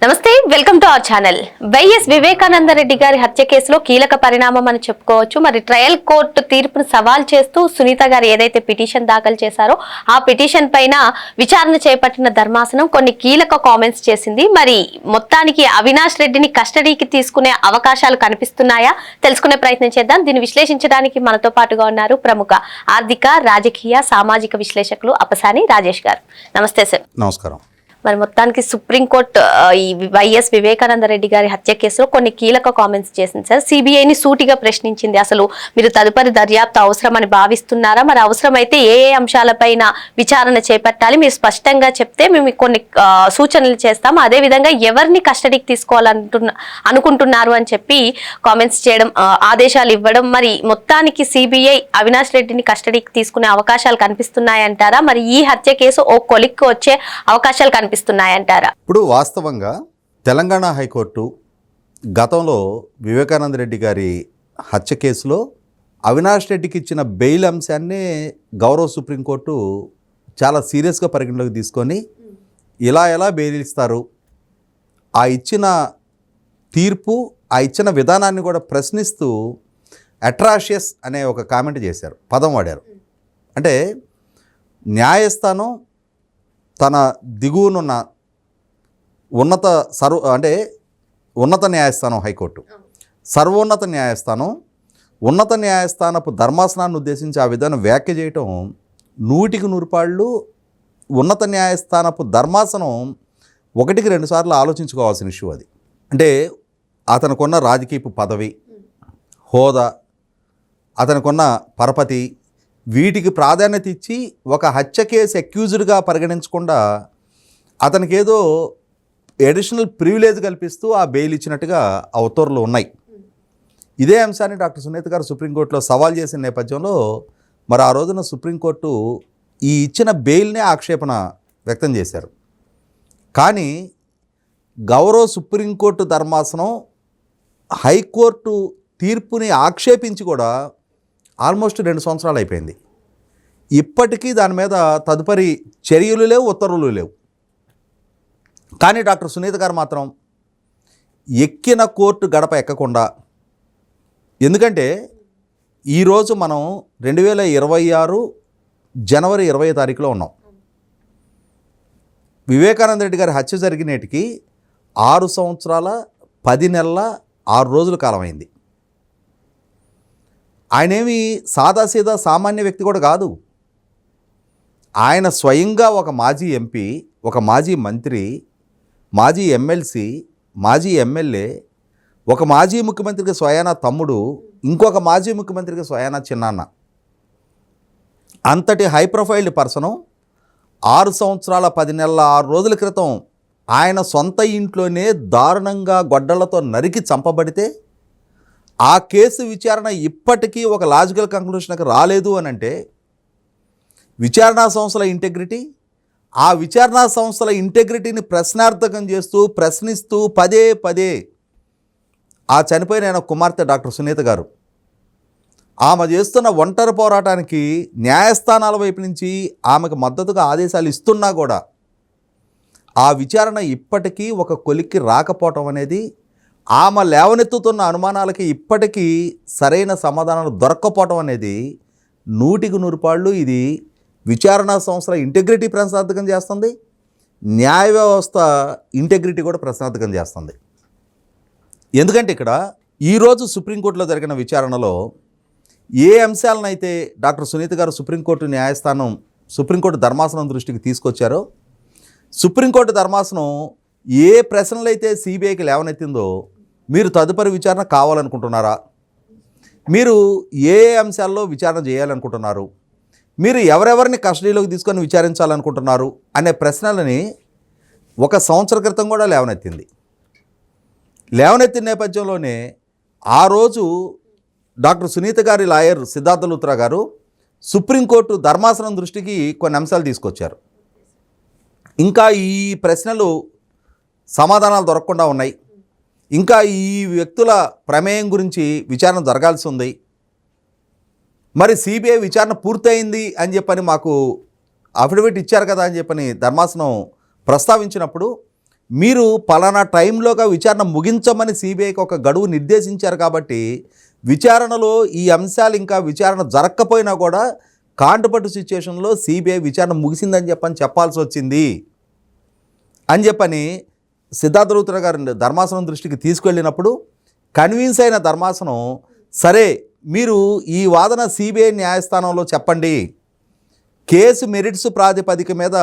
నమస్తే, welcome to our channel. YS Vivekananda Reddy గారి హత్య కేసులో కీలక పరిణామం అని చెప్పుకోవచ్చు. మరి ట్రయల్ కోర్టు తీర్పును సవాల్ చేస్తూ సునీత గారు ఏదైతే పిటిషన్ దాఖలు చేశారో ఆ పిటిషన్ పైన విచారణ చేపట్టిన ధర్మాసనం కొన్ని కీలక కామెంట్స్ చేసింది. మరి మొత్తానికి అవినాష్ రెడ్డిని కస్టడీకి తీసుకునే అవకాశాలు కనిపిస్తున్నాయా తెలుసుకునే ప్రయత్నం చేద్దాం. దీన్ని విశ్లేషించడానికి మనతో పాటుగా ఉన్నారు ప్రముఖ ఆర్థిక, రాజకీయ, సామాజిక విశ్లేషకులు అపసాని రాజేష్ గారు. నమస్తే సార్. నమస్కారం. మరి మొత్తానికి సుప్రీంకోర్టు ఈ వైఎస్ వివేకానంద రెడ్డి గారి హత్య కేసులో కొన్ని కీలక కామెంట్స్ చేసింది సార్. సిబిఐని సూటిగా ప్రశ్నించింది. అసలు మీరు తదుపరి దర్యాప్తు అవసరమని భావిస్తున్నారా? మరి అవసరమైతే ఏ అంశాలపైన విచారణ చేపట్టాలి మీరు స్పష్టంగా చెప్తే మేము కొన్ని సూచనలు చేస్తాం. అదే విధంగా ఎవరిని కస్టడీకి అనుకుంటున్నారు అని చెప్పి కామెంట్స్ చేయడం, ఆదేశాలు ఇవ్వడం. మరి మొత్తానికి సిబిఐ అవినాష్ రెడ్డిని కస్టడీకి తీసుకునే అవకాశాలు కనిపిస్తున్నాయంటారా? మరి ఈ హత్య కేసు ఓ కొలిక్కి వచ్చే అవకాశాలు కనిపిస్తున్నాయంటారా? ఇప్పుడు వాస్తవంగా తెలంగాణ హైకోర్టు గతంలో వివేకానంద రెడ్డి గారి హత్య కేసులో అవినాష్ రెడ్డికి ఇచ్చిన బెయిల్ అంశాన్ని గౌరవ సుప్రీంకోర్టు చాలా సీరియస్గా పరిగణలోకి తీసుకొని ఎలా బెయిల్ ఇస్తారు, ఆ ఇచ్చిన తీర్పు, ఆ ఇచ్చిన విధానాన్ని కూడా ప్రశ్నిస్తూ అట్రాషియస్ అనే ఒక కామెంట్ చేశారు, పదం వాడారు. అంటే న్యాయస్థానం తన దిగువనున్న ఉన్నత న్యాయస్థానం హైకోర్టు, సర్వోన్నత న్యాయస్థానం, ఉన్నత న్యాయస్థానపు ధర్మాసనాన్ని ఉద్దేశించి ఆ విధానం వ్యాఖ్య చేయటం 100% ఉన్నత న్యాయస్థానపు ధర్మాసనం 1-2 సార్లు ఆలోచించుకోవాల్సిన ఇష్యూ అది. అంటే అతనికున్న రాజకీయపు పదవి, హోదా, అతనికున్న పరపతి, వీటికి ప్రాధాన్యత ఇచ్చి ఒక హత్య కేసు అక్యూజ్డ్గా పరిగణించకుండా అతనికి ఏదో అడిషనల్ ప్రివిలేజ్ కల్పిస్తూ ఆ బెయిల్ ఇచ్చినట్టుగా ఆ ఉత్తర్వులు ఉన్నాయి. ఇదే అంశాన్ని డాక్టర్ సునీత గారు సుప్రీంకోర్టులో సవాల్ చేసిన నేపథ్యంలో మరి ఆ రోజున సుప్రీంకోర్టు ఈ ఇచ్చిన బెయిల్నే ఆక్షేపణ వ్యక్తం చేశారు. కానీ గౌరవ సుప్రీంకోర్టు ధర్మాసనం హైకోర్టు తీర్పుని ఆక్షేపించి కూడా ఆల్మోస్ట్ 2 సంవత్సరాలు అయిపోయింది. ఇప్పటికీ దాని మీద తదుపరి చర్యలు లేవు, ఉత్తర్వులు లేవు. కానీ డాక్టర్ సునీత గారు మాత్రం ఎక్కిన కోర్టు గడప ఎక్కకుండా, ఎందుకంటే ఈరోజు మనం 2026 జనవరి 20వ తారీఖులో ఉన్నాం. వివేకానంద రెడ్డి గారి హత్య జరిగినేటికి 6 సంవత్సరాల 10 నెలల 6 రోజుల కాలం అయింది. ఆయనేమి సాదాసీదా సామాన్య వ్యక్తి కూడా కాదు. ఆయన స్వయంగా ఒక మాజీ ఎంపీ, ఒక మాజీ మంత్రి, మాజీ ఎమ్మెల్సీ, మాజీ ఎమ్మెల్యే, ఒక మాజీ ముఖ్యమంత్రికి స్వయానా తమ్ముడు, ఇంకొక మాజీ ముఖ్యమంత్రికి స్వయానా చిన్నాన్న. అంతటి హై ప్రొఫైల్డ్ పర్సను 6 సంవత్సరాల 10 నెలల 6 రోజుల క్రితం ఆయన సొంత ఇంట్లోనే దారుణంగా గొడ్డళ్లతో నరికి చంపబడితే ఆ కేసు విచారణ ఇప్పటికీ ఒక లాజికల్ కంక్లూషన్కి రాలేదు అని అంటే విచారణా సంస్థల ఇంటెగ్రిటీ, ఆ విచారణా సంస్థల ఇంటెగ్రిటీని ప్రశ్నార్థకం చేస్తూ ప్రశ్నిస్తూ పదే ఆ చనిపోయిన ఆయన కుమార్తె డాక్టర్ సునీత గారు ఆమె చేస్తున్న ఒంటరి పోరాటానికి న్యాయస్థానాల వైపు నుంచి ఆమెకు మద్దతుగా ఆదేశాలు ఇస్తున్నా కూడా ఆ విచారణ ఇప్పటికీ ఒక కొలిక్కి రాకపోవటం అనేది, ఆమె లేవనెత్తుతున్న అనుమానాలకి ఇప్పటికీ సరైన సమాధానాలు దొరక్కపోవటం అనేది 100% ఇది విచారణా సంస్థల ఇంటెగ్రిటీ ప్రశ్నార్థకం చేస్తుంది, న్యాయ వ్యవస్థ ఇంటెగ్రిటీ కూడా ప్రశ్నార్థకం చేస్తుంది. ఎందుకంటే ఇక్కడ ఈరోజు సుప్రీంకోర్టులో జరిగిన విచారణలో ఏ అంశాలనైతే డాక్టర్ సునీత గారు సుప్రీంకోర్టు ధర్మాసనం దృష్టికి తీసుకొచ్చారో, సుప్రీంకోర్టు ధర్మాసనం ఏ ప్రశ్నలైతే సిబిఐకి లేవనెత్తిందో, మీరు తదుపరి విచారణ కావాలనుకుంటున్నారా, మీరు ఏ అంశాల్లో విచారణ చేయాలనుకుంటున్నారు, మీరు ఎవరెవరిని కస్టడీలోకి తీసుకొని విచారించాలనుకుంటున్నారు అనే ప్రశ్నలని 1 సంవత్సరం క్రితం కూడా లేవనెత్తింది. లేవనెత్తిన నేపథ్యంలోనే ఆ రోజు డాక్టర్ సునీత గారి లాయర్ సిద్ధార్థ లూత్రా గారు సుప్రీంకోర్టు ధర్మాసనం దృష్టికి కొన్ని అంశాలు తీసుకొచ్చారు. ఇంకా ఈ ప్రశ్నలు సమాధానాలు దొరకకుండా ఉన్నాయి, ఇంకా ఈ వ్యక్తుల ప్రమేయం గురించి విచారణ జరగాల్సి ఉంది, మరి సిబిఐ విచారణ పూర్తయింది అని చెప్పని మాకు అఫిడవిట్ ఇచ్చారు కదా అని చెప్పని ధర్మాసనం ప్రస్తావించినప్పుడు మీరు పలానా టైంలోగా విచారణ ముగించమని సిబిఐకి ఒక గడువు నిర్దేశించారు కాబట్టి విచారణలో ఈ అంశాలు ఇంకా విచారణ జరగకపోయినా కూడా కాంటపట్టు సిచ్యుయేషన్లో సిబిఐ విచారణ ముగిసిందని చెప్పాల్సి వచ్చింది అని చెప్పని సిద్ధార్థ రూత్ర గారు ధర్మాసనం దృష్టికి తీసుకెళ్ళినప్పుడు కన్విన్స్ అయిన ధర్మాసనం, సరే మీరు ఈ వాదన సిబిఐ న్యాయస్థానంలో చెప్పండి, కేసు మెరిట్స్ ప్రాతిపదిక మీద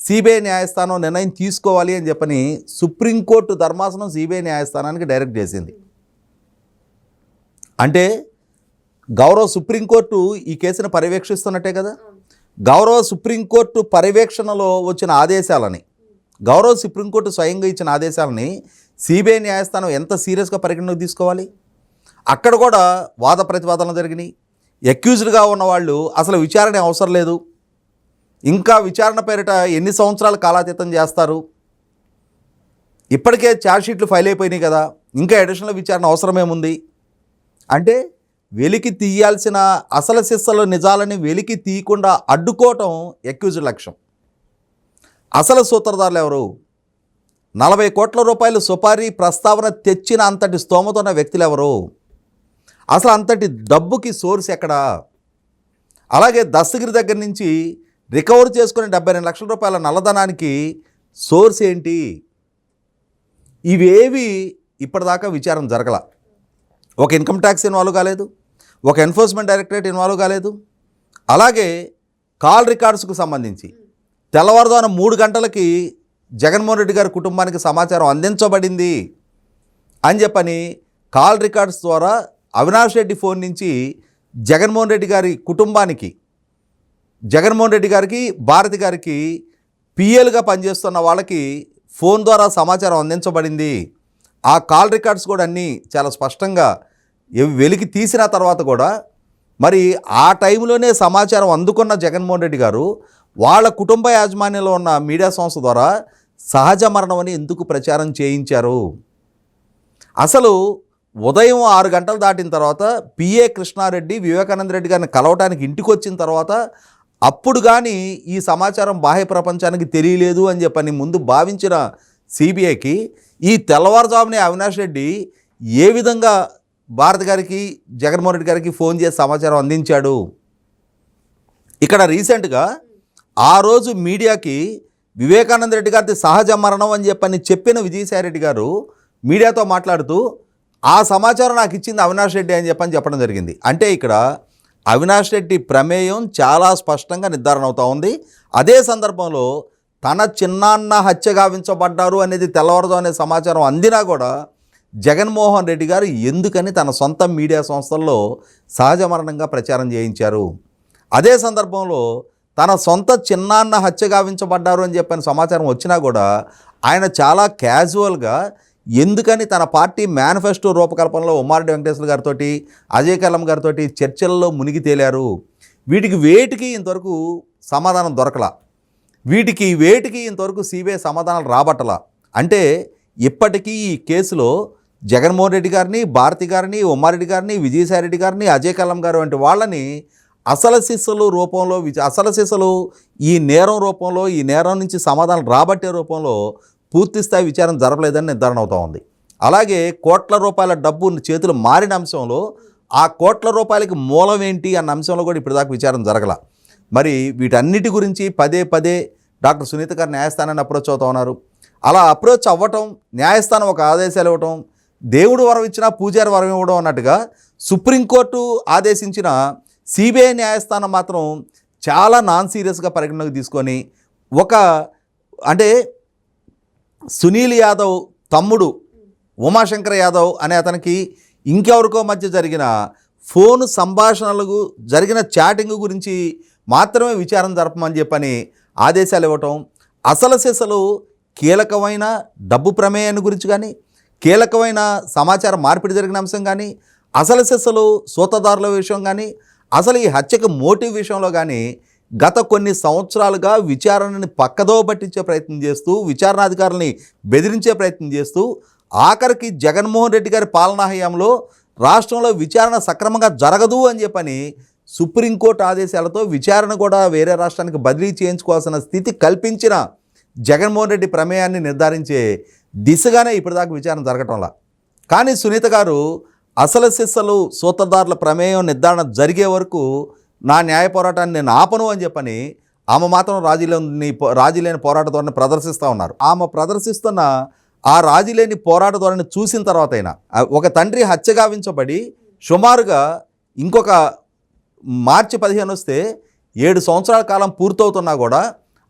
సిబిఐ న్యాయస్థానం నిర్ణయం తీసుకోవాలి అని చెప్పని సుప్రీంకోర్టు ధర్మాసనం సిబిఐ న్యాయస్థానానికి డైరెక్ట్ చేసింది. అంటే గౌరవ సుప్రీంకోర్టు ఈ కేసును పర్యవేక్షిస్తున్నట్టే కదా. గౌరవ సుప్రీంకోర్టు పర్యవేక్షణలో వచ్చిన ఆదేశాలని, గౌరవ సుప్రీంకోర్టు స్వయంగా ఇచ్చిన ఆదేశాలని సిబిఐ న్యాయస్థానం ఎంత సీరియస్గా పరిగణలోకి తీసుకోవాలి. అక్కడ కూడా వాద ప్రతివాదనలు జరిగినాయి. అక్యూజ్డ్గా ఉన్నవాళ్ళు అసలు విచారణ అవసరం లేదు, ఇంకా విచారణ పేరిట ఎన్ని సంవత్సరాలు కాలాతీతం చేస్తారు, ఇప్పటికే ఛార్జ్షీట్లు ఫైల్ అయిపోయినాయి కదా, ఇంకా అడిషనల్ విచారణ అవసరమేముంది అంటే వెలికి తీయాల్సిన అసలు సిస్సలు నిజాలని వెలికి తీయకుండా అడ్డుకోవటం అక్యూజ్డ్ లక్ష్యం. అసలు సూత్రధారులు ఎవరు? 40 కోట్ల రూపాయలు సుపారీ ప్రస్తావన తెచ్చిన అంతటి స్తోమత ఉన్న వ్యక్తులు ఎవరు? అసలు అంతటి డబ్బుకి సోర్స్ ఎక్కడా? అలాగే దస్తగిరి దగ్గర నుంచి రికవర్ చేసుకునే 72 లక్షల రూపాయల నల్లధనానికి సోర్స్ ఏంటి? ఇవేవి ఇప్పటిదాకా విచారణ జరగల. ఒక ఇన్కమ్ ట్యాక్స్ ఇన్వాల్వ్ కాలేదు, ఒక ఎన్ఫోర్స్మెంట్ డైరెక్టరేట్ ఇన్వాల్వ్ కాలేదు. అలాగే కాల్ రికార్డ్స్కు సంబంధించి తెల్లవారుజామున 3 గంటలకి జగన్మోహన్ రెడ్డి గారి కుటుంబానికి సమాచారం అందించబడింది అని చెప్పని కాల్ రికార్డ్స్ ద్వారా అవినాష్ రెడ్డి ఫోన్ నుంచి జగన్మోహన్ రెడ్డి గారి కుటుంబానికి, జగన్మోహన్ రెడ్డి గారికి, భారతి గారికి పిఎల్గా పనిచేస్తున్న వాళ్ళకి ఫోన్ ద్వారా సమాచారం అందించబడింది. ఆ కాల్ రికార్డ్స్ కూడా అన్నీ చాలా స్పష్టంగా వెలికి తీసిన తర్వాత కూడా మరి ఆ టైంలోనే సమాచారం అందుకున్న జగన్మోహన్ రెడ్డి గారు వాళ్ళ కుటుంబ యాజమాన్యంలో ఉన్న మీడియా సంస్థ ద్వారా సహజ మరణం అని ఎందుకు ప్రచారం చేయించారు? అసలు ఉదయం 6 గంటలు దాటిన తర్వాత పిఏ కృష్ణారెడ్డి వివేకానంద రెడ్డి గారిని కలవటానికి ఇంటికి వచ్చిన తర్వాత అప్పుడు కానీ ఈ సమాచారం బాహ్య ప్రపంచానికి తెలియలేదు అని చెప్పని ముందు భావించిన సిబిఐకి ఈ తెల్లవారుజామునే అవినాష్ రెడ్డి ఏ విధంగా భారతి గారికి, జగన్మోహన్ రెడ్డి గారికి ఫోన్ చేసి సమాచారం అందించాడు? ఇక్కడ రీసెంట్గా ఆ రోజు మీడియాకి వివేకానంద రెడ్డి గారిది సహజ మరణం అని చెప్పిన విజయసాయిరెడ్డి గారు మీడియాతో మాట్లాడుతూ ఆ సమాచారం నాకు ఇచ్చింది అవినాష్ రెడ్డి అని చెప్పడం జరిగింది. అంటే ఇక్కడ అవినాష్ రెడ్డి ప్రమేయం చాలా స్పష్టంగా నిర్ధారణ అవుతూ ఉంది. అదే సందర్భంలో తన చిన్నాన్న హత్య గావించబడ్డారు అనేది తెల్లవారుజామునే సమాచారం అందినా కూడా జగన్మోహన్ రెడ్డి గారు ఎందుకని తన సొంత మీడియా సంస్థల్లో సహజ మరణంగా ప్రచారం చేయించారు? అదే సందర్భంలో తన సొంత చిన్నాన్న హత్య గావించబడ్డారు అని చెప్పిన సమాచారం వచ్చినా కూడా ఆయన చాలా క్యాజువల్గా ఎందుకని తన పార్టీ మేనిఫెస్టో రూపకల్పనలో ఉమ్మారెడ్డి వెంకటేశ్వర గారితో, అజయ్ కల్లం గారితో చర్చల్లో మునిగి తేలారు? వీటికి వేటికి ఇంతవరకు సమాధానం దొరకలా. వీటికి వేటికి ఇంతవరకు సిబిఐ సమాధానాలు రాబట్టలా. అంటే ఇప్పటికీ ఈ కేసులో జగన్మోహన్ రెడ్డి గారిని, భారతి గారిని, ఉమ్మారెడ్డి గారిని, విజయసాయిరెడ్డి గారిని, అజయ్ కల్లం గారు వంటి వాళ్ళని అసలు సిస్సలు రూపంలో, అసలు సిస్సలు ఈ నేరం రూపంలో, ఈ నేరం నుంచి సమాధానం రాబట్టే రూపంలో పూర్తిస్థాయి విచారణ జరపలేదని నిర్ధారణ అవుతూ ఉంది. అలాగే కోట్ల రూపాయల డబ్బు చేతులు మారిన అంశంలో ఆ కోట్ల రూపాయలకి మూలం ఏంటి అన్న అంశంలో కూడా ఇప్పటిదాకా విచారణ జరగల. మరి వీటన్నిటి గురించి పదే పదే డాక్టర్ సునీత గారు న్యాయస్థానాన్ని అప్రోచ్ అవుతూ ఉన్నారు. అలా అప్రోచ్ అవ్వటం, న్యాయస్థానం ఒక ఆదేశాలు ఇవ్వటం, దేవుడు వరం ఇచ్చినా పూజారి వరం ఇవ్వడం అన్నట్టుగా సుప్రీంకోర్టు ఆదేశించిన సిబిఐ న్యాయస్థానం మాత్రం చాలా నాన్ సీరియస్గా పరిగణలోకి తీసుకొని అంటే సునీల్ యాదవ్ తమ్ముడు ఉమాశంకర్ యాదవ్ అనే అతనికి ఇంకెవరికో మధ్య జరిగిన ఫోన్ సంభాషణలకు జరిగిన చాటింగ్ గురించి మాత్రమే విచారణ జరపమని చెప్పని ఆదేశాలు ఇవ్వటం, అసలు సిసలు కీలకమైన డబ్బు ప్రమేయాన్ని గురించి కానీ, కీలకమైన సమాచార మార్పిడి జరిగిన అంశం కానీ, అసలు సిసలు సూత్రధారుల విషయం కానీ, అసలు ఈ హత్యకు మోటివ్ విషయంలో కానీ గత కొన్ని సంవత్సరాలుగా విచారణని పక్కదో పట్టించే ప్రయత్నం చేస్తూ, విచారణాధికారులని బెదిరించే ప్రయత్నం చేస్తూ, ఆఖరికి జగన్మోహన్ రెడ్డి గారి పాలనా హయాంలో రాష్ట్రంలో విచారణ సక్రమంగా జరగదు అని చెప్పని సుప్రీంకోర్టు ఆదేశాలతో విచారణ కూడా వేరే రాష్ట్రానికి బదిలీ చేయించుకోవాల్సిన స్థితి కల్పించిన జగన్మోహన్ రెడ్డి ప్రమేయాన్ని నిర్ధారించే దిశగానే ఇప్పటిదాకా విచారణ జరగటంలా. కానీ సునీత గారు అసలు సిస్సలు సూత్రధారుల ప్రమేయం నిర్ధారణ జరిగే వరకు నా న్యాయ పోరాటాన్ని నేను ఆపను అని చెప్పని ఆమె మాత్రం రాజీలేని పోరాట ధోరణి ప్రదర్శిస్తూ ఉన్నారు. ఆమె ప్రదర్శిస్తున్న ఆ రాజీలేని పోరాట ధోరణి చూసిన తర్వాత అయినా ఒక తండ్రి హత్య గావించబడి సుమారుగా ఇంకొక మార్చి 15 వస్తే 7 సంవత్సరాల కాలం పూర్తవుతున్నా కూడా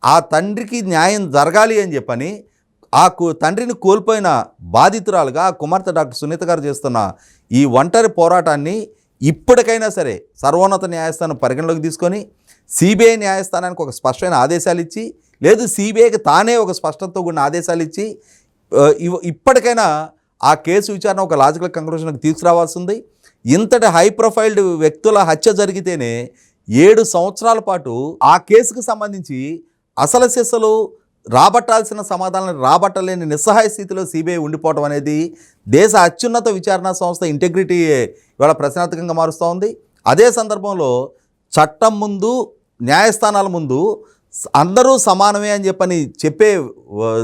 ఆ తండ్రికి న్యాయం జరగాలి అని చెప్పని ఆ తండ్రిని కోల్పోయిన బాధితురాలుగా కుమార్తె డాక్టర్ సునీత గారు చేస్తున్న ఈ ఒంటరి పోరాటాన్ని ఇప్పటికైనా సరే సర్వోన్నత న్యాయస్థానం పరిగణలోకి తీసుకొని సిబిఐ న్యాయస్థానానికి ఒక స్పష్టమైన ఆదేశాలు ఇచ్చి, లేదు సిబిఐకి తానే ఒక స్పష్టతతో కూడిన ఆదేశాలు ఇచ్చి ఇప్పటికైనా ఆ కేసు విచారణ ఒక లాజికల్ కంక్లూషన్కి తీసుకురావాల్సింది. ఇంతటి హై ప్రొఫైల్డ్ వ్యక్తుల హత్య జరిగితేనే 7 సంవత్సరాల పాటు ఆ కేసుకు సంబంధించి అసలు సిస్సలు రాబట్టాల్సిన సమాధానాలను రాబట్టలేని నిస్సహాయ స్థితిలో సిబిఐ ఉండిపోవడం అనేది దేశ అత్యున్నత విచారణా సంస్థ ఇంటెగ్రిటీ ఇవాళ ప్రశ్నార్థకంగా మారుస్తూ ఉంది. అదే సందర్భంలో చట్టం ముందు న్యాయస్థానాల ముందు అందరూ సమానమే అని చెప్పని చెప్పే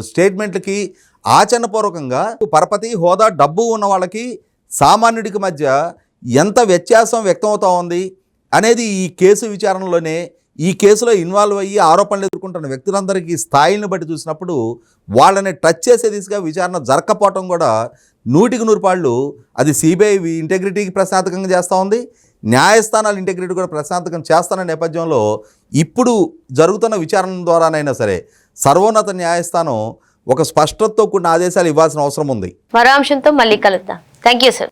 స్టేట్మెంట్లకి ఆచరణపూర్వకంగా పరపతి హోదా డబ్బు ఉన్న వాళ్ళకి సామాన్యుడికి మధ్య ఎంత వ్యత్యాసం వ్యక్తమవుతూ ఉంది అనేది ఈ కేసు విచారణలోనే, ఈ కేసులో ఇన్వాల్వ్ అయ్యి ఆరోపణలు ఎదుర్కొంటున్న వ్యక్తులందరికీ స్థాయిని బట్టి చూసినప్పుడు వాళ్ళని టచ్ చేసే దిశగా విచారణ జరగకపోవటం కూడా 100% అది సిబిఐ ఇంటెగ్రిటీకి ప్రశ్నార్థకంగా చేస్తూ ఉంది. న్యాయస్థానాల ఇంటెగ్రిటీ కూడా ప్రశ్నార్థకం చేస్తున్న నేపథ్యంలో ఇప్పుడు జరుగుతున్న విచారణ ద్వారానైనా సరే సర్వోన్నత న్యాయస్థానం ఒక స్పష్టతతో కూడిన ఆదేశాలు ఇవ్వాల్సిన అవసరం ఉంది. మరో అంశంతో మళ్ళీ కలుద్దాం. Thank you sir.